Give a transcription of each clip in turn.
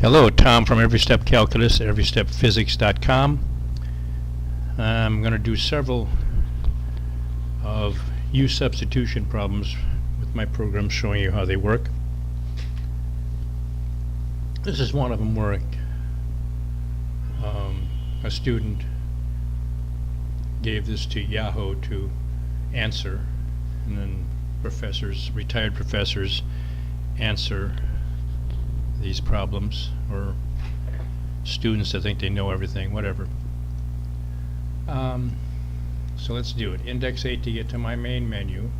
Hello, Tom from Every Step Calculus at everystepphysics.com. I'm going to do several of u-substitution problems with my program, showing you how they work. This is one of them where a student gave this to Yahoo to answer, and then retired professors answer these problems, or students that think they know everything, whatever. So let's do it. Index 8 to get to my main menu.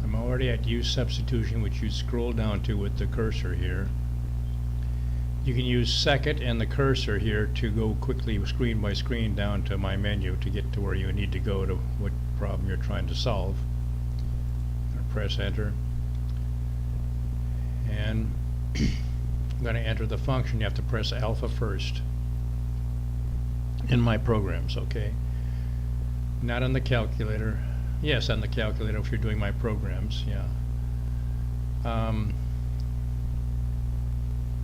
I'm already at u-substitution, which you scroll down to with the cursor here. You can use second and the cursor here to go quickly screen by screen down to my menu to get to where you need to go to what problem you're trying to solve. Press enter, and I'm going to enter the function. You have to press alpha first in my programs, okay? Not on the calculator. Yes, on the calculator if you're doing my programs, yeah.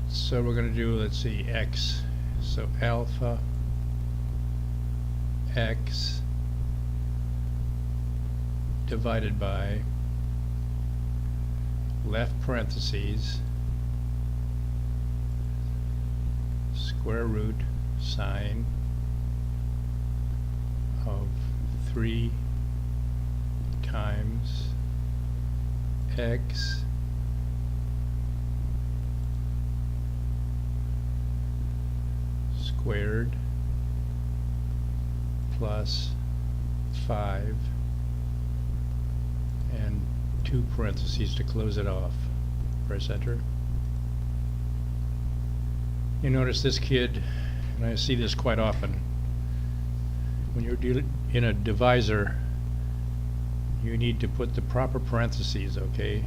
So we're going to do, let's see, x. So alpha x divided by left parentheses square root sine of 3 times x squared plus 5 and 2 parentheses to close it off. Press enter. You notice this kid, and I see this quite often, when you're in a divisor, you need to put the proper parentheses, okay?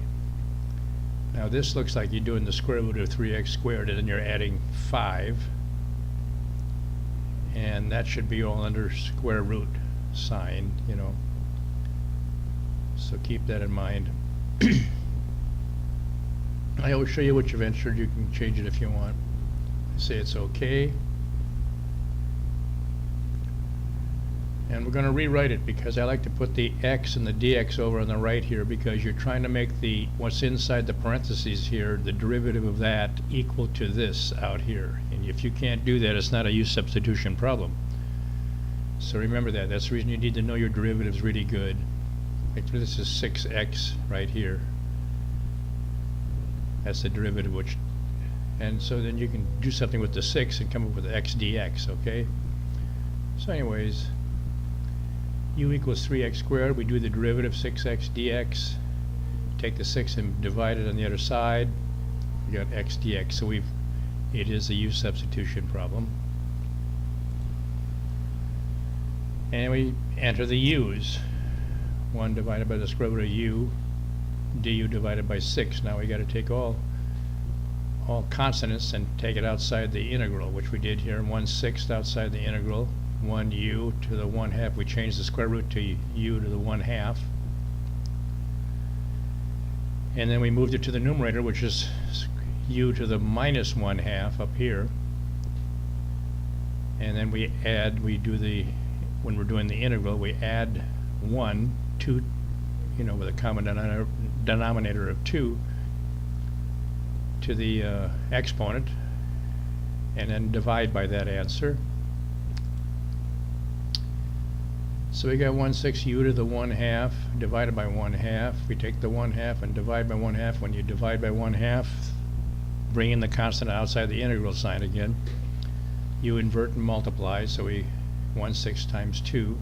Now this looks like you're doing the square root of 3x squared, and then you're adding 5, and that should be all under square root sign, you know. So keep that in mind. I always show you what you've entered. You can change it if you want. Say it's okay. And we're going to rewrite it because I like to put the x and the dx over on the right here, because you're trying to make the what's inside the parentheses here, the derivative of that, equal to this out here. And if you can't do that, it's not a u-substitution problem. So remember that. That's the reason you need to know your derivatives really good. Actually, this is 6x right here. That's the derivative, which, and so then you can do something with the 6 and come up with x dx, okay? So anyways, u equals 3x squared. We do the derivative 6x dx. Take the 6 and divide it on the other side. We got x dx. So it is a u-substitution problem. And we enter the u's. 1 divided by the square root of u, du divided by 6. Now we got to take all consonants and take it outside the integral, which we did here. 1/6 outside the integral. 1 u to the 1/2. We changed the square root to u to the 1/2. And then we moved it to the numerator, which is u to the minus 1/2 up here. And then we do the, when we're doing the integral, we add 1 to, you know, with a common denominator of 2 to the exponent, and then divide by that answer. So we got 1/6 u to the 1/2 divided by 1/2. We take the 1/2 and divide by 1/2. When you divide by 1/2, bring in the constant outside the integral sign again. You invert and multiply, so we 1/6 times 2.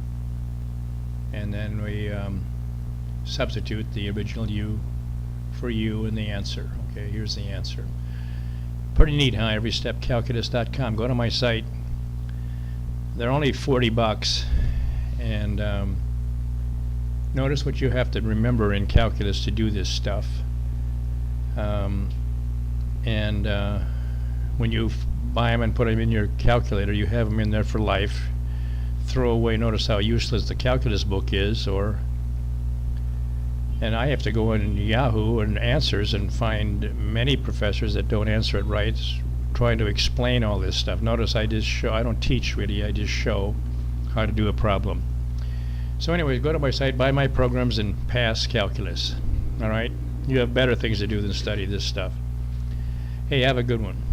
And then we substitute the original u for u in the answer. Okay, here's the answer. Pretty neat, huh? everystepcalculus.com. Go to my site. They're only $40, and notice what you have to remember in calculus to do this stuff. When you buy them and put them in your calculator, you have them in there for life. Throw away. Notice how useless the calculus book is, and I have to go in Yahoo and answers and find many professors that don't answer it right. trying to explain all this stuff. Notice I just show, I don't teach really, I just show how to do a problem. So anyways, go to my site, buy my programs, and pass calculus. All right? You have better things to do than study this stuff. Hey, have a good one.